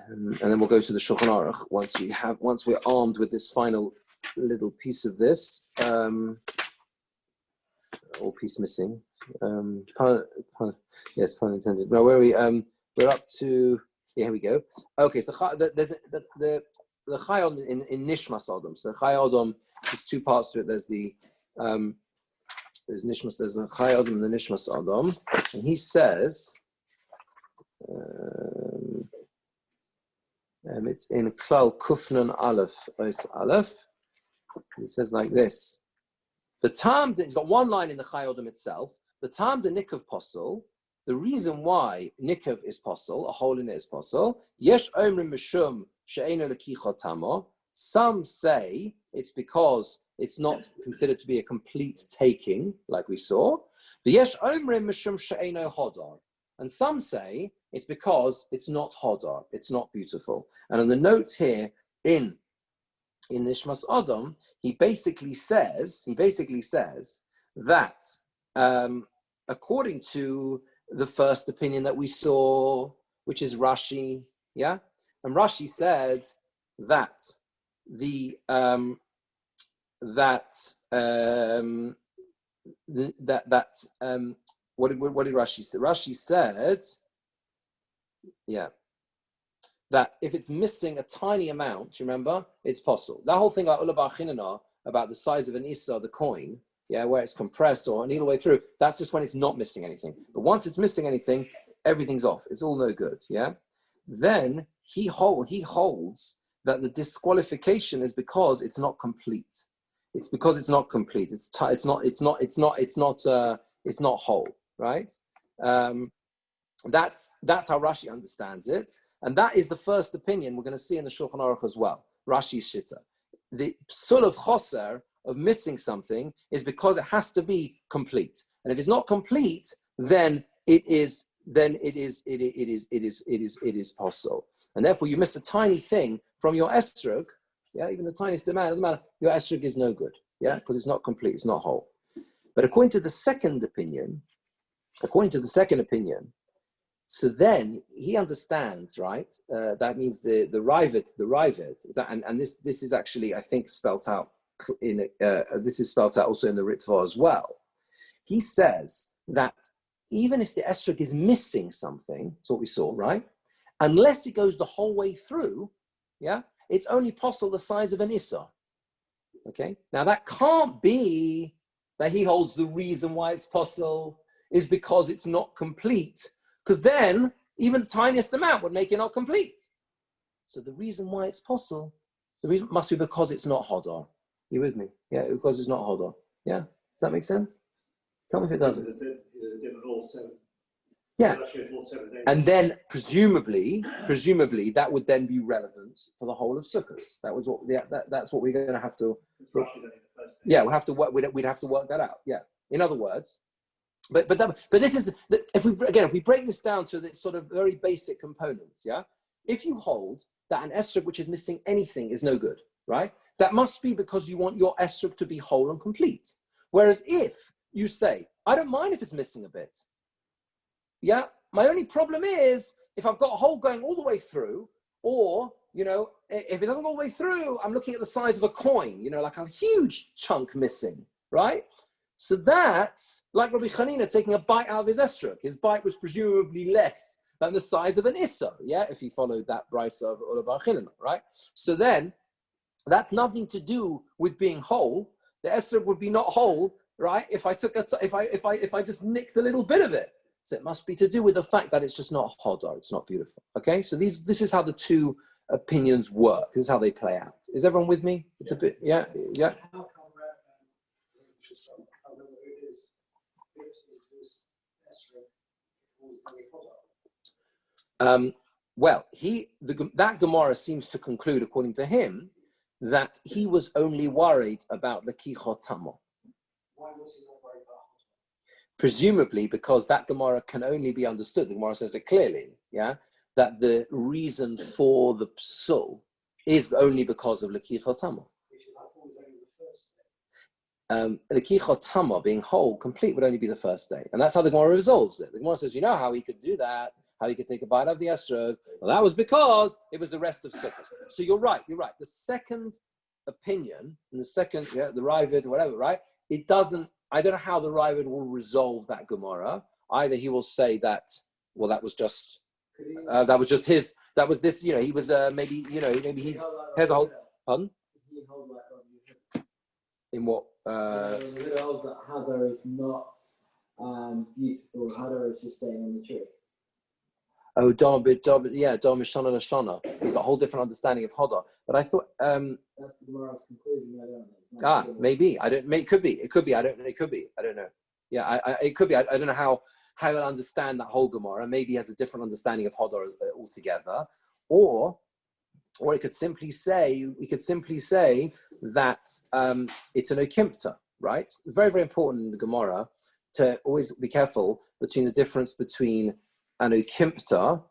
And then we'll go to the Shulchan Aruch once we're armed with this final little piece of this. All piece missing. Yes, pun intended. Now where are we? We're up to. Yeah, here we go. Okay, so there's the Chai Odom in Nishmas Odom. So the Chai Odom, there's two parts to it. There's the there's Nishmas. There's the Chai Odom and the Nishmas Odom, and he says. It's in Klal Kufnan Aleph, Ois Aleph. He says like this. The Tam, he's got one line in the Chai Odom itself. The Tam de Nikav Posel, the reason why Nikav is Posel, a hole in it is Posel, Yesh Omrim Mishum She'eno Lekicha Tamo. Some say it's because it's not considered to be a complete taking, like we saw. The Yesh Omrim Mishum She'eno Hodar. And some say it's because it's not hodar, it's not beautiful. And on the notes here in Nishmas Odom, he basically says that according to the first opinion that we saw, which is Rashi, yeah, and Rashi said that what did Rashi say? Rashi said, yeah, that if it's missing a tiny amount, you remember, it's possible. That whole thing about the size of an Issa, the coin, yeah, where it's compressed or needle way through, that's just when it's not missing anything. But once it's missing anything, everything's off. It's all no good, yeah? Then he holds that the disqualification is because it's not complete. It's because it's not complete. It's not whole. Right? That's how Rashi understands it. And that is the first opinion we're going to see in the Shulchan Aruch as well. Rashi's Shitta. The psul of choser, of missing something, is because it has to be complete. And if it's not complete, then it is possible. And therefore you miss a tiny thing from your esrog, yeah, even the tiniest amount, doesn't matter, your esrog is no good, yeah, because it's not complete, it's not whole. But according to the second opinion, so then he understands, right? That means the Rivet, and this is actually, I think, spelt out this is spelt out also in the Ritva as well. He says that even if the esrog is missing something, that's what we saw, right? Unless it goes the whole way through, yeah, it's only possible the size of an Issa. Okay, now that can't be that he holds the reason why it's possible is because it's not complete, because then even the tiniest amount would make it not complete. So the reason why it's possible, the reason must be because it's not hodor. You with me? Yeah, because it's not hodor. Yeah, does that make sense? Tell me if it doesn't. Yeah, and then presumably that would then be relevant for the whole of Sukkot. That was what that's what we're going to have to. Yeah, we'd have to work that out. Yeah, in other words, but this is if we break this down to the sort of very basic components. Yeah, if you hold that an esrog which is missing anything is no good, right? That must be because you want your esrog to be whole and complete. Whereas if you say, I don't mind if it's missing a bit. Yeah, my only problem is if I've got a hole going all the way through, or, you know, if it doesn't go all the way through, I'm looking at the size of a coin, you know, like a huge chunk missing, right? So that's like Rabbi Chanina taking a bite out of his esrog. His bite was presumably less than the size of an Issa, yeah, if you followed that brisa of Ula Bar Chilana, right? So then, that's nothing to do with being whole. The esrog would be not whole, right? If I took if I just nicked a little bit of it. So it must be to do with the fact that it's just not hodar, it's not beautiful. Okay, so this is how the two opinions work. This is how they play out. Is everyone with me? It's a bit, yeah. How come just I don't know who it is. Well, that Gemara seems to conclude, according to him, that he was only worried about the kichotamo. Why was he not worried about it? Presumably because that Gemara can only be understood. The Gemara says it clearly, yeah, that the reason for the psul is only because of lekichotamo. Which I thought was only the first day. Lekichotamo, being whole, complete, would only be the first day. And that's how the Gemara resolves it. The Gemara says, you know how he could do that? How he could take a bite out of the esrog? Well, that was because it was the rest of Sukkot. So you're right. The second opinion, and the second, the Ravid, whatever, right? It doesn't, I don't know how the Ravid will resolve that Gemara. Either he will say that, well, that was just his, that was this, he was maybe he's, here's a whole, pardon? In what? He holds that Hadar is not beautiful. Hadar is just staying on the tree. Oh, Dom Mishana Lashana. He's got a whole different understanding of Hodar. But I thought that's the Gemara's conclusion. I don't know. Maybe. It could be. I don't know. It could be. I don't know. Yeah, it could be. I don't know how he'll understand that whole Gemara. Maybe he has a different understanding of Hodar altogether. Or we could simply say that it's an Okimpta, right? Very, very important in the Gemara to always be careful between the difference between an Okimpta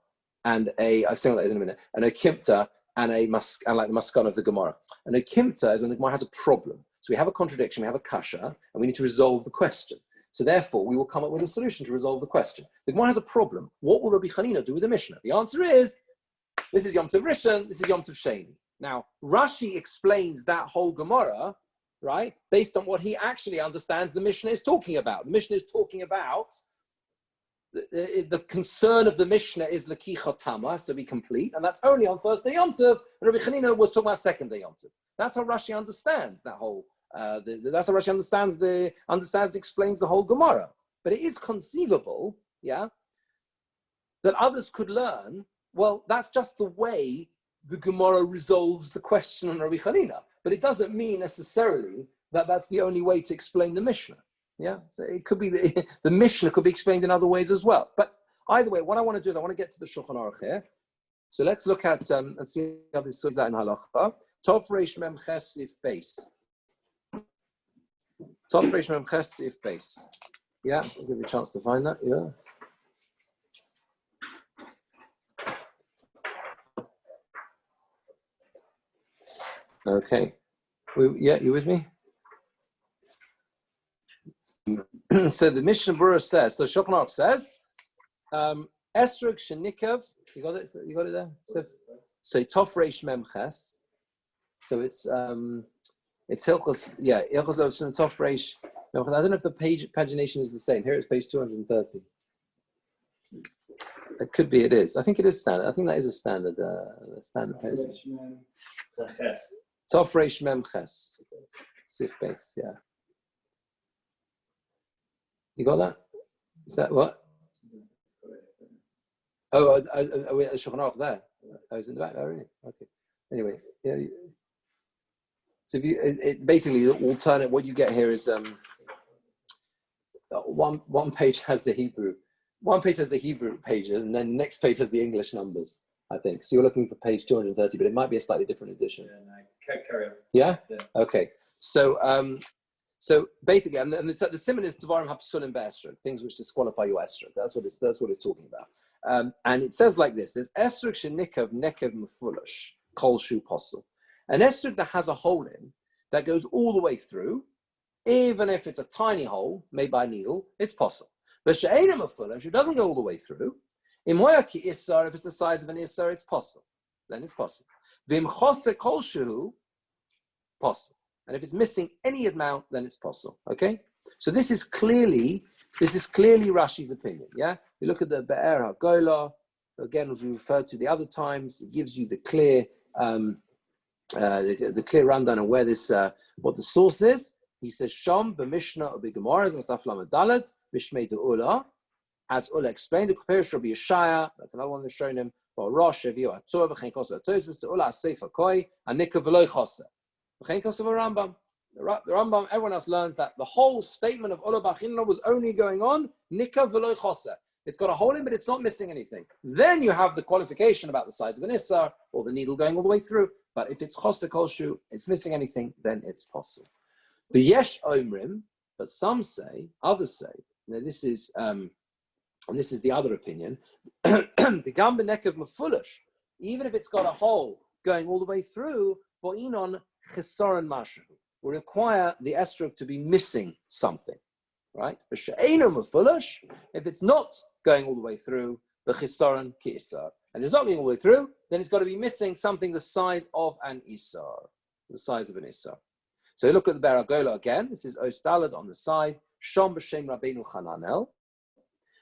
and I'll explain what that is in a minute. An Okimpta and like the Maskan of the Gemara. An Okimpta is when the Gemara has a problem. So we have a contradiction, we have a kasha, and we need to resolve the question. So therefore, we will come up with a solution to resolve the question. The Gemara has a problem. What will Rabbi Chanina do with the Mishnah? The answer is, this is Yom Tov Rishon, this is Yom Tov Sheni. Now, Rashi explains that whole Gemara, right, based on what he actually understands the Mishnah is talking about. The Mishnah is talking about the concern of the Mishnah is Lekicha Tama, has to be complete, and that's only on first day Yom Tov. And Rabbi Chanina was talking about second day Yom Tov. That's how Rashi understands that whole. That's how Rashi understands, explains the whole Gemara. But it is conceivable, yeah, that others could learn. Well, that's just the way the Gemara resolves the question on Rabbi Chanina. But it doesn't mean necessarily that that's the only way to explain the Mishnah. Yeah, so it could be the Mishnah could be explained in other ways as well. But either way, what I want to do is I want to get to the Shulchan Aruch here. So let's look at and see how this is in halacha. Tov Reish Mem Ches Sif Beis. Tov Reish Mem Ches Sif Beis. Yeah, I'll give you a chance to find that. Yeah. Okay. You with me? So the Mishnah Berurah says, so Shulchan Aruch says, Esrog Shenikav, you got it there? So Tov Reish Mem Ches. So it's Hilchos, Hilchos Lo Tov Reish Mem Ches. I don't know if the pagination is the same. Here it's page 230. It could be, it is. I think it is standard. I think that is a standard page. Tov Reish Mem Ches. Sif Beis, yeah. You got that? Is that what? Oh, we at Shulchan Aruch there. Oh, it's in the back. Oh, really? Okay. Anyway, yeah. So if basically the alternate, what you get here is one page has the Hebrew, pages, and then the next page has the English numbers. I think so. You're looking for page 230, but it might be a slightly different edition. Yeah, no, carry on. Yeah. Okay. So basically, and the simon is Devarim Hapsulim Be'esrog, things which disqualify your esrog. That's what it's talking about. And it says like this: "There's esrog shenikav nekev mefulosh kol shu posel." An esrog that has a hole in that goes all the way through, even if it's a tiny hole made by a needle, it's posel. But she'ena mefulosh, it doesn't go all the way through. Imoyaki isar, if it's the size of an isar, it's posel. Then it's posel. Vim chose kol shu posel. And if it's missing any amount, then it's possible. Okay? So this is clearly Rashi's opinion. Yeah? You look at the Be'er HaGola, again, as we referred to the other times, it gives you the clear the clear rundown on where this what the source is. He says Sham b'Mishnah b'Gemara as Asaf Lamadalad Mishmei de Ula, as Ula explained the Koperish Rabbi Yeshaya. That's another one that's shown him. For Rosh Evio Atzor v'Chein Kosev Atosvus de Ula Sefer Koi Anika v'Loi Choser v'Chein Kosev Rambam. The Rambam, everyone else learns that the whole statement of Ula B'Chinna was only going on Nika v'Loi Choser. It's got a hole in, but it's not missing anything. Then you have the qualification about the size of an Issar or the needle going all the way through. But if it's Choser Kolshu, it's missing anything, then it's possible. The Yesh Omrim, but some say, others say, this is, and this is the other opinion, the Gamba Nekev Mafulish, even if it's got a hole going all the way through, Bo'inon Chesaron Mashu, will require the esrog to be missing something, right? If it's not going all the way through, the Chesaron Ki Isar, and it's not going all the way through, then it's got to be missing something the size of an Isar, the size of an Isar. So you look at the Beragola again. This is Ostalad on the side. Shom b'shem Rabbeinu Chananel.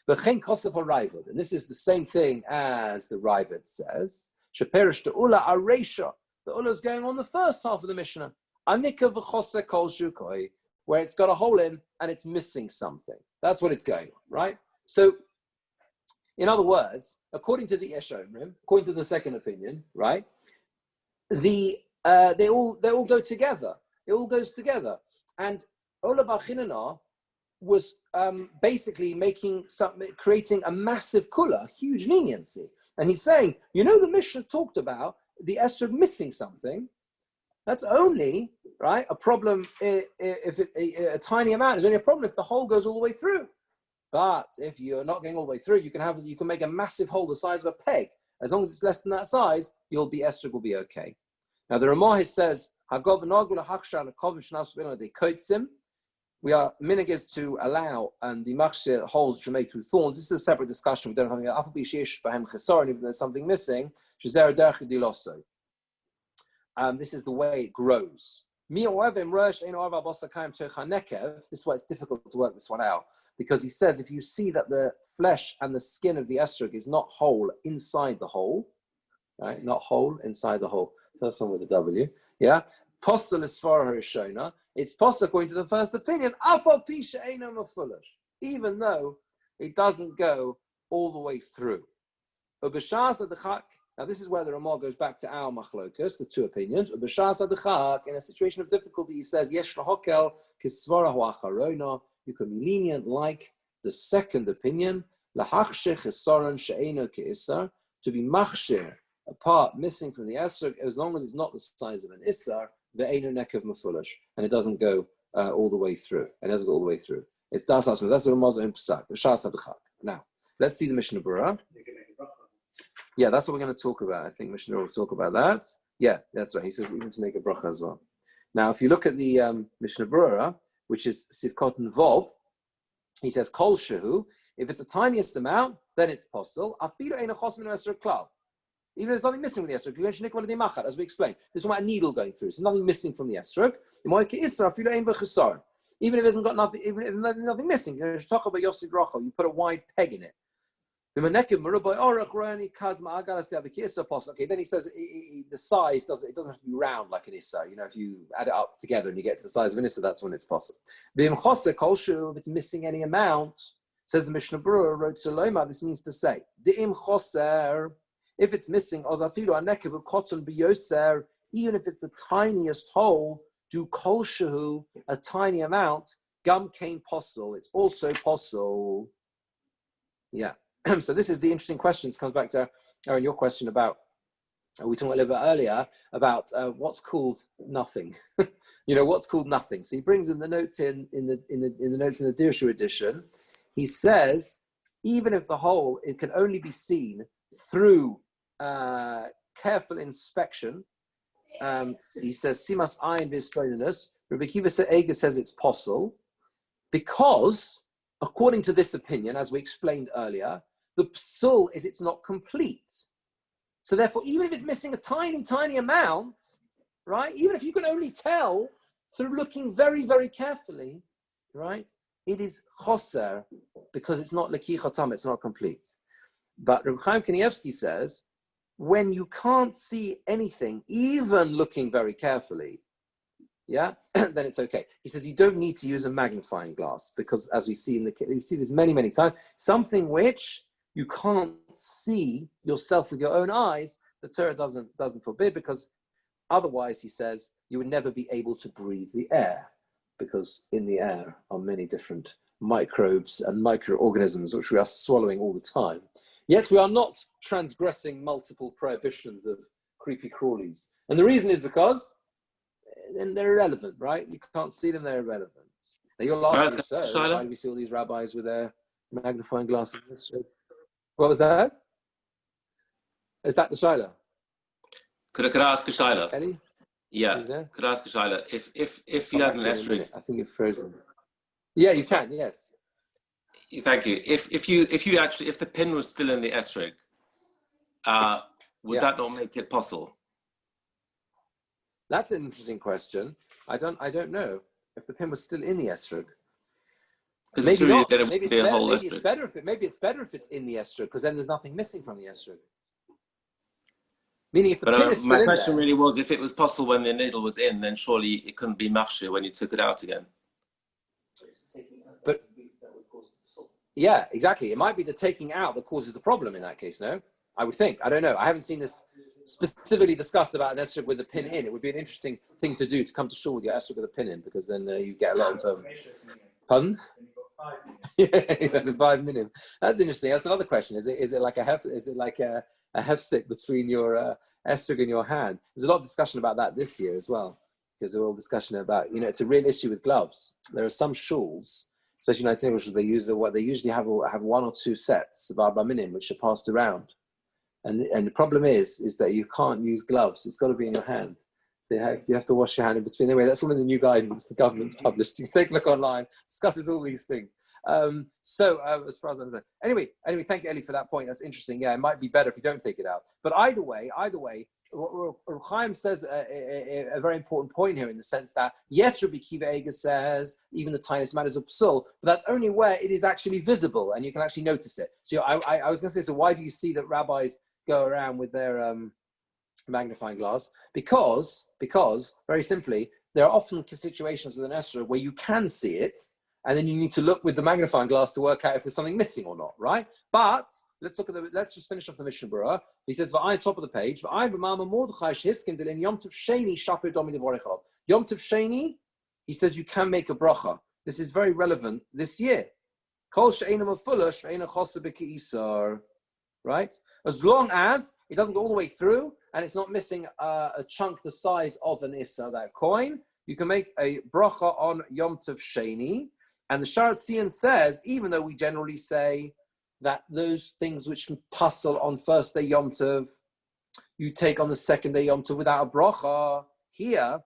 V'chein Kosef HaRaavad. And this is the same thing as the Raavad says. Sheperish to Ula Aresha. The Ula is going on the first half of the Mishnah. Anika v'chose kol shukoi, where it's got a hole in and it's missing something. That's what it's going on, right? So, in other words, according to the Yesh Omrim, according to the second opinion, right? They all go together. It all goes together. And Ola B'Chinana was basically creating a massive kula, huge leniency. And he's saying, the Mishnah talked about the esrog missing something. That's only, right, a problem if a tiny amount is only a problem if the hole goes all the way through. But if you're not going all the way through, you can make a massive hole the size of a peg. As long as it's less than that size, esrog will be okay. Now the Ramah says, we are minig is to allow the machshir holes to make through thorns. This is a separate discussion. We don't have even if there's something missing. This is the way it grows. This is why it's difficult to work this one out, because he says if you see that the flesh and the skin of the esrog is not whole inside the hole, right? Not whole inside the hole. First one with a W, yeah. Postal is for Harishona. It's postal according to the first opinion. Even though it doesn't go all the way through. Now this is where the Ramah goes back to our machlokas, the two opinions. In a situation of difficulty, he says yesh lahokel kisvara huacharona. You can be lenient like the second opinion. Lahachshir chesaron she'eno ke'isar, to be machshir, a part missing from the esrog, as long as it's not the size of an isar, the einu nekev mafulish, and it doesn't go all the way through. It doesn't go all the way through. It's das asma. That's the Ramah's own psak. Now, let's see the Mishnah Berurah. Yeah, that's what we're going to talk about. I think Mishnah will talk about that. Yeah, that's right. He says even to make a bracha as well. Now, if you look at the Mishnah Berurah, which is Sivkot and Vov, he says Kol Shehu. If it's the tiniest amount, then it's possible. Afilu ein achos min esrog klal. Even if there's nothing missing from the esrog, as we explained, there's about a needle going through. So there's nothing missing from the esrog. Even if it hasn't got nothing, even if there's nothing missing, you talk about Yossi Rochel, you put a wide peg in it. Okay, then he says the size doesn't have to be round like an issa. If you add it up together and you get to the size of an issa, that's when it's possible. If it's missing any amount, says the Mishnah Berurah, this means to say, if it's missing, even if it's the tiniest hole, do kol shehu, a tiny amount, gam kain posel, it's also posel. Yeah. So this is the interesting question. It comes back to Aaron, your question about, we talked a little bit earlier about what's called nothing. What's called nothing. So he brings in the notes in the notes in the Dirshu edition. He says, even if the hole, it can only be seen through careful inspection. He says, Simas ayin v'isponinus. Rabbi Kiva Eger says it's possible because, according to this opinion, as we explained earlier, the psul is it's not complete. So therefore, even if it's missing a tiny, tiny amount, right? Even if you can only tell through looking very, very carefully, right? It is choser because it's not lekichatam, it's not complete. But Reb Chaim Kanievsky says, when you can't see anything, even looking very carefully, yeah, then it's okay. He says you don't need to use a magnifying glass because, as we see we see this many, many times, something which you can't see yourself with your own eyes, the Torah doesn't forbid, because otherwise, he says, you would never be able to breathe the air, because in the air are many different microbes and microorganisms which we are swallowing all the time. Yet we are not transgressing multiple prohibitions of creepy crawlies. And the reason is because then they're irrelevant, right? You can't see them, they're irrelevant. Now you'll ask me, so why do we see all these rabbis with their magnifying glasses? What was that? Is that the Shaila? Could I ask a Shaila? Eddie? Yeah. Could I ask a Shaila? If you had an esrog, I think you've frozen. Yeah, you can. Yes. Thank you. If the pin was still in the esrog, would that not make it possible? That's an interesting question. I don't know if the pin was still in the esrog. Maybe not. Maybe it's better if it's in the esrog, because then there's nothing missing from the esrog. Meaning, if the pin is still my question really was, if it was possible when the needle was in, then surely it couldn't be machshir when you took it out again. But yeah, exactly. It might be the taking out that causes the problem in that case. No, I would think. I don't know. I haven't seen this specifically discussed about an esrog with a pin in. It would be an interesting thing to do, to come to shul with your esrog with a pin in, because then you get a lot of pardon? Yeah, 5 million. That's interesting. That's another question. Is it like a hefsek between your esrog and your hand? There's a lot of discussion about that this year as well, because there's all discussion about, it's a real issue with gloves. There are some shuls, especially United English, they usually have 1 or 2 sets of arba minim which are passed around, and the problem is that you can't use gloves. It's got to be in your hand. You have to wash your hand in between. Anyway, that's all in the new guidance the government published. You can take a look online, discusses all these things. So as far as I'm concerned, anyway, thank you, Eli, for that point. That's interesting. Yeah, it might be better if you don't take it out. But either way, Chaim says a very important point here, in the sense that yes, Rabbi Kiva Eger says even the tiniest matters of psul, but that's only where it is actually visible and you can actually notice it. So I was going to say, so why do you see that rabbis go around with their magnifying glass? Because very simply, there are often situations with an esrog where you can see it, and then you need to look with the magnifying glass to work out if there's something missing or not, right? But let's just finish off the Mishnah Berurah. He says, top of the page, Yom Tov Sheni, he says you can make a bracha. This is very relevant this year. Right? As long as it doesn't go all the way through and it's not missing a chunk the size of an issa, that coin, you can make a bracha on Yom Tov Sheni. And the Sharat Tzion says, even though we generally say that those things which puzzle on first day Yom Tov, you take on the second day Yom Tov without a bracha, here,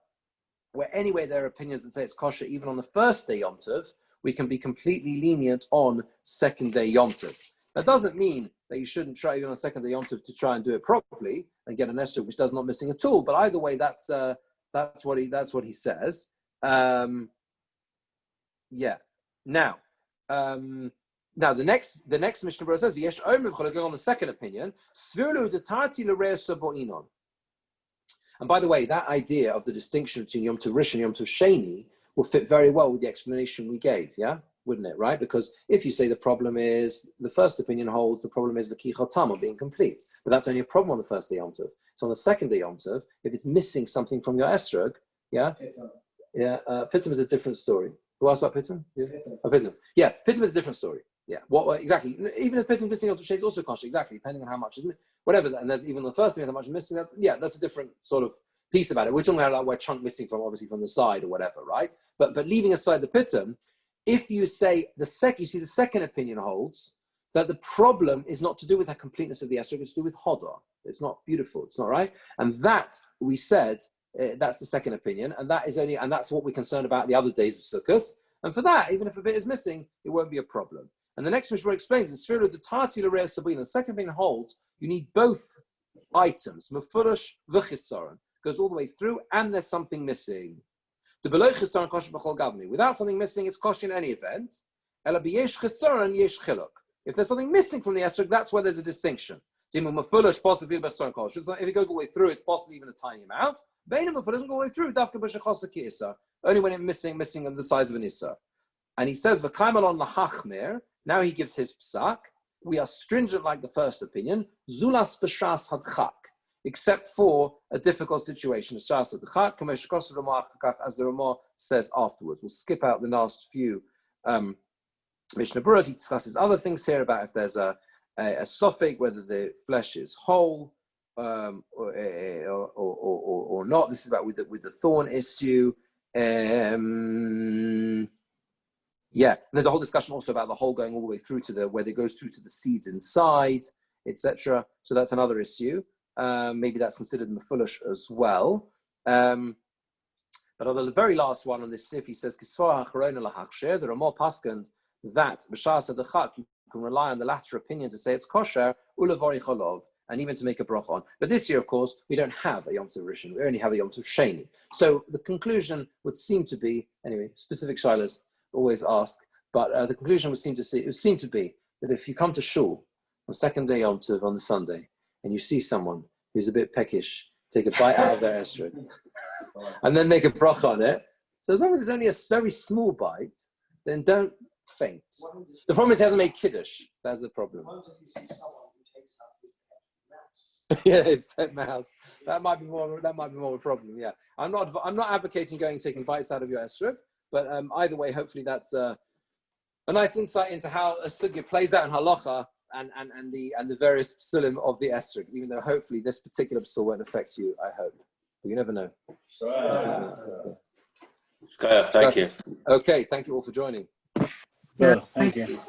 where anyway there are opinions that say it's kosher even on the first day Yom Tov, we can be completely lenient on second day Yom Tov. That doesn't mean that you shouldn't try even on second day Yom Tov to try and do it properly and get an esrog which does not missing at all. But either way, that's what he says. Yeah. Now, the next Mishnah Berurah says, "V'yesh omer v'chol," on the second opinion, "Svirlu detarti l'reis saboinon." And by the way, that idea of the distinction between Yom Tov Rishon and Yom Tov Sheni will fit very well with the explanation we gave, yeah? Wouldn't it, right? Because if you say the problem is, the first opinion holds, the problem is the kichot tamah being complete. But that's only a problem on the first day Yom Tov. So on the second day Yom Tov, if it's missing something from your esrog, Pitum is a different story. Who asked about Pitum? Yeah, Pitum. Yeah, Pitum is a different story. Yeah, what exactly? Even if Pitum is missing Yom Tov Sheni, also kosher, exactly, depending on how much is whatever. And there's even the first thing how much is missing. That's a different sort of piece about it. We're talking about like where chunk missing from, obviously from the side or whatever, right? But leaving aside the Pitum, if you say the second opinion holds that the problem is not to do with the completeness of the esrog, it's to do with hodor. It's not beautiful. It's not right. And that we said that's the second opinion, and that's what we're concerned about the other days of Sukkot. And for that, even if a bit is missing, it won't be a problem. And the next Mishnah explains the second opinion holds you need both items, mefurash v'chisaron, goes all the way through, and there's something missing. The below chisaron kosher b'chol gavni. Without something missing, it's kosher in any event. Ela b'yesh chisaron yesh chiluk. If there's something missing from the esrog, that's where there's a distinction. If it goes all the way through, it's possibly even a tiny amount. If it doesn't go all the way through, only when it's missing on the size of an issa. And he says, now he gives his psak. We are stringent like the first opinion, zulas b'shas hadchak, except for a difficult situation, as the Ramah says afterwards. We'll skip out the last few Mishnah Berurahs. He discusses other things here about if there's a suffix, whether the flesh is whole or not. This is about with the thorn issue. Yeah, and there's a whole discussion also about the hole going all the way through to where it goes through to the seeds inside, etc. So that's another issue. Maybe that's considered mefulish as well. But on the very last one on this sif, he says, there are more paskand that b'shas adachak you can rely on the latter opinion to say it's kosher, ulavori cholov, and even to make a brach on. But this year, of course, we don't have a Yom Tov Rishon. We only have a Yom Tov Sheni. So the conclusion would seem to be, anyway, specific shilas always ask, but the conclusion would seem to be that if you come to shul on the second day Yom Tov on the Sunday and you see someone who's a bit peckish, take a bite out of their esrog and then make a brach on it. So as long as it's only a very small bite, then don't faint. The problem is he hasn't made kiddush. That's the problem. What if you see someone who takes out his pet mouse? Yeah, his pet mouse. That might be more of a problem. Yeah, I'm not advocating going and taking bites out of your esrog, but either way, hopefully that's a nice insight into how a sugya plays out in halacha and the various psulim of the esrog. Even though hopefully this particular psul won't affect you, I hope. But you never know. Thank you. Okay, thank you all for joining. Thank you.